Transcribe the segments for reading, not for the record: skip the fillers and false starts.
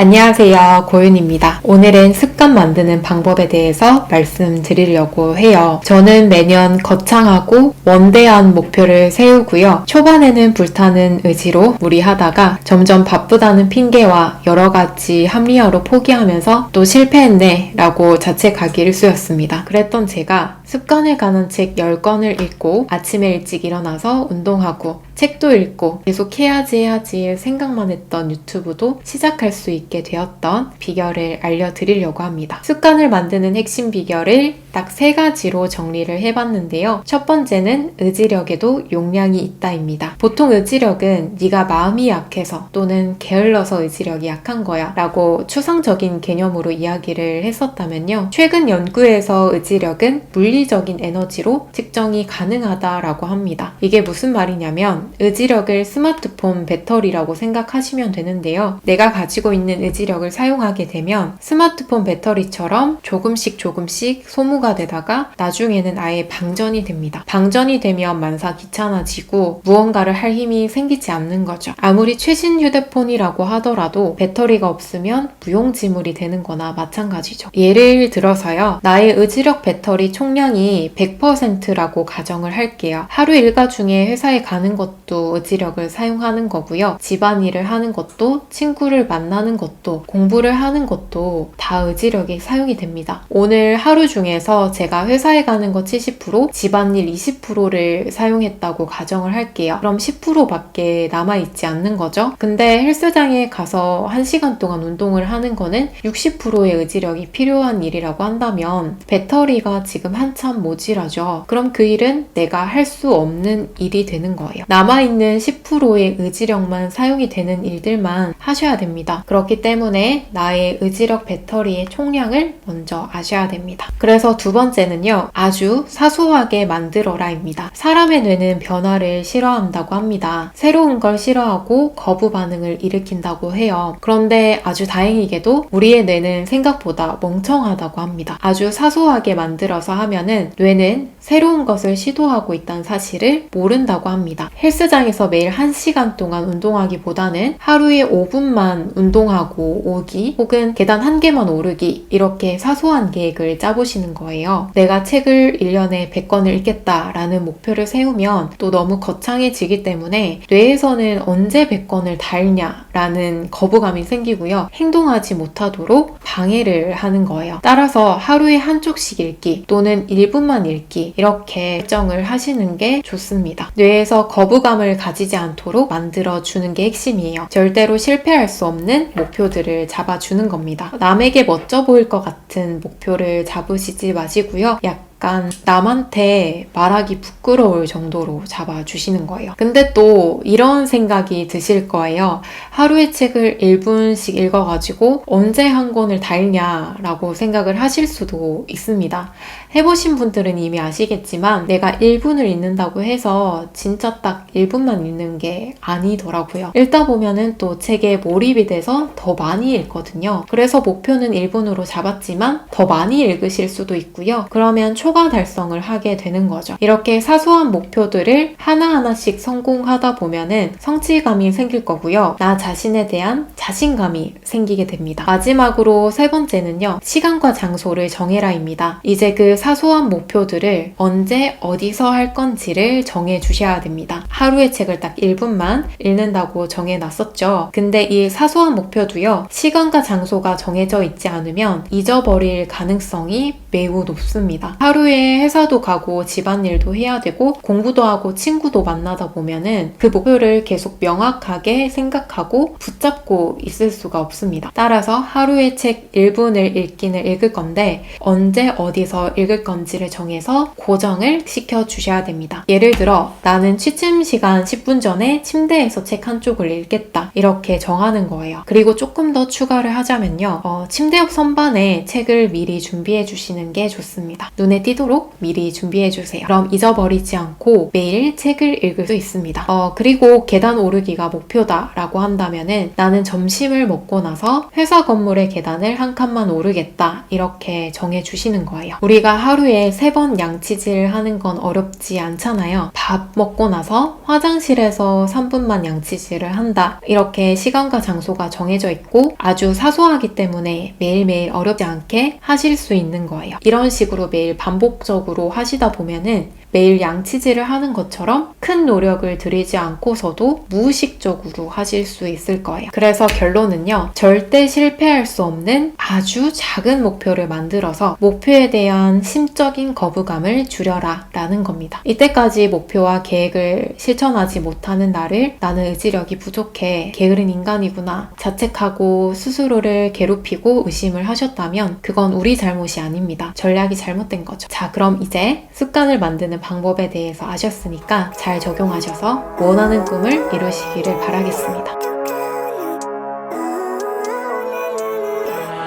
안녕하세요, 고윤입니다. 오늘은 습관 만드는 방법에 대해서 말씀드리려고 해요. 저는 매년 거창하고 원대한 목표를 세우고요. 초반에는 불타는 의지로 무리하다가 점점 바쁘다는 핑계와 여러 가지 합리화로 포기하면서 또 실패했네 라고 자책하기를 쑤였습니다. 그랬던 제가 습관에 관한 책 10권을 읽고 아침에 일찍 일어나서 운동하고 책도 읽고 계속 해야지 생각만 했던 유튜브도 시작할 수 있게 되었던 비결을 알려드리려고 합니다. 습관을 만드는 핵심 비결을 딱 3가지로 정리를 해봤는데요. 첫 번째는 의지력에도 용량이 있다입니다. 보통 의지력은 네가 마음이 약해서 또는 게을러서 의지력이 약한 거야 라고 추상적인 개념으로 이야기를 했었다면요. 최근 연구에서 의지력은 물리적인 에너지로 측정이 가능하다라고 합니다. 이게 무슨 말이냐면 의지력을 스마트폰 배터리라고 생각하시면 되는데요. 내가 가지고 있는 의지력을 사용하게 되면 스마트폰 배터리처럼 조금씩 소모가 되다가 나중에는 아예 방전이 됩니다. 방전이 되면 만사 귀찮아지고 무언가를 할 힘이 생기지 않는 거죠. 아무리 최신 휴대폰이라고 하더라도 배터리가 없으면 무용지물이 되는 거나 마찬가지죠. 예를 들어서요. 나의 의지력 배터리 총량이 100%라고 가정을 할게요. 하루 일과 중에 회사에 가는 것도 의지력을 사용하는 거고요. 집안일을 하는 것도 친구를 만나는 것도 공부를 하는 것도 다 의지력이 사용이 됩니다. 오늘 하루 중에서 제가 회사에 가는 거 70%, 집안일 20%를 사용했다고 가정을 할게요. 그럼 10%밖에 남아있지 않는 거죠. 근데 헬스장에 가서 1시간 동안 운동을 하는 거는 60%의 의지력이 필요한 일이라고 한다면 배터리가 지금 한참 모자라죠. 그럼 그 일은 내가 할 수 없는 일이 되는 거예요. 남아있는 10%의 의지력만 사용이 되는 일들만 하셔야 됩니다. 그렇기 때문에 나의 의지력 배터리의 총량을 먼저 아셔야 됩니다. 그래서 두 번째는요. 아주 사소하게 만들어라입니다. 사람의 뇌는 변화를 싫어한다고 합니다. 새로운 걸 싫어하고 거부 반응을 일으킨다고 해요. 그런데 아주 다행히게도 우리의 뇌는 생각보다 멍청하다고 합니다. 아주 사소하게 만들어서 하면은 뇌는 새로운 것을 시도하고 있다는 사실을 모른다고 합니다. 헬스장에서 매일 1시간 동안 운동하기보다는 하루에 5분만 운동하고 오기 혹은 계단 1개만 오르기 이렇게 사소한 계획을 짜보시는 거예요. 내가 책을 1년에 100권을 읽겠다라는 목표를 세우면 또 너무 거창해지기 때문에 뇌에서는 언제 100권을 다 읽냐라는 거부감이 생기고요. 행동하지 못하도록 방해를 하는 거예요. 따라서 하루에 한쪽씩 읽기 또는 1분만 읽기 이렇게 결정을 하시는 게 좋습니다. 뇌에서 거부감을 가지지 않도록 만들어주는 게 핵심이에요. 절대로 실패할 수 없는 목표들을 잡아주는 겁니다. 남에게 멋져 보일 것 같은 목표를 잡으시지 마시고요. 약간 남한테 말하기 부끄러울 정도로 잡아주시는 거예요. 근데 또 이런 생각이 드실 거예요. 하루에 책을 1분씩 읽어가지고 언제 한 권을 다 읽냐라고 생각을 하실 수도 있습니다. 해보신 분들은 이미 아시겠지만 내가 1분을 읽는다고 해서 진짜 딱 1분만 읽는 게 아니더라고요. 읽다 보면은 또 책에 몰입이 돼서 더 많이 읽거든요. 그래서 목표는 1분으로 잡았지만 더 많이 읽으실 수도 있고요. 그러면 초과 달성을 하게 되는 거죠. 이렇게 사소한 목표들을 하나하나씩 성공하다 보면은 성취감이 생길 거고요. 나 자신에 대한 자신감이 생기게 됩니다. 마지막으로 3번째는요. 시간과 장소를 정해라입니다. 이제 그 사소한 목표들을 언제 어디서 할 건지를 정해 주셔야 됩니다. 하루의 책을 딱 1분만 읽는다고 정해놨었죠. 근데 이 사소한 목표도요. 시간과 장소가 정해져 있지 않으면 잊어버릴 가능성이 매우 높습니다. 하루에 회사도 가고 집안일도 해야 되고 공부도 하고 친구도 만나다 보면은 그 목표를 계속 명확하게 생각하고 붙잡고 있을 수가 없습니다. 따라서 하루에 책 1분을 읽기는 읽을 건데 언제 어디서 읽을 건지를 정해서 고정을 시켜 주셔야 됩니다. 예를 들어 나는 취침 시간 10분 전에 침대에서 책 한쪽을 읽겠다 이렇게 정하는 거예요. 그리고 조금 더 추가를 하자면요. 침대 옆 선반에 책을 미리 준비해 주시는 게 좋습니다. 눈에 띄도록 미리 준비해주세요. 그럼 잊어버리지 않고 매일 책을 읽을 수 있습니다. 그리고 계단 오르기가 목표다 라고 한다면은 나는 점심을 먹고 나서 회사 건물의 계단을 한 칸만 오르겠다 이렇게 정해주시는 거예요. 우리가 하루에 3번 양치질 하는 건 어렵지 않잖아요. 밥 먹고 나서 화장실에서 3분만 양치질을 한다 이렇게 시간과 장소가 정해져 있고 아주 사소하기 때문에 매일매일 어렵지 않게 하실 수 있는 거예요. 이런 식으로 매일 반복적으로 하시다 보면은 매일 양치질을 하는 것처럼 큰 노력을 들이지 않고서도 무의식적으로 하실 수 있을 거예요. 그래서 결론은요. 절대 실패할 수 없는 아주 작은 목표를 만들어서 목표에 대한 심적인 거부감을 줄여라 라는 겁니다. 이때까지 목표와 계획을 실천하지 못하는 나를 나는 의지력이 부족해 게으른 인간이구나 자책하고 스스로를 괴롭히고 의심을 하셨다면 그건 우리 잘못이 아닙니다. 전략이 잘못된 거죠. 자, 그럼 이제 습관을 만드는 방법에 대해서 아셨으니까 잘 적용하셔서 원하는 꿈을 이루시기를 바라겠습니다.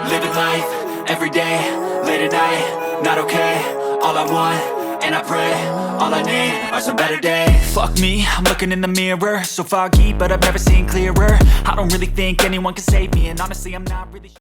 Living life, every day, late at night, not okay. All I want, and I pray, all I need are some better days. Fuck me, I'm looking in the mirror, so foggy, but I've never seen clearer. I don't really think anyone can save me, and honestly I'm not really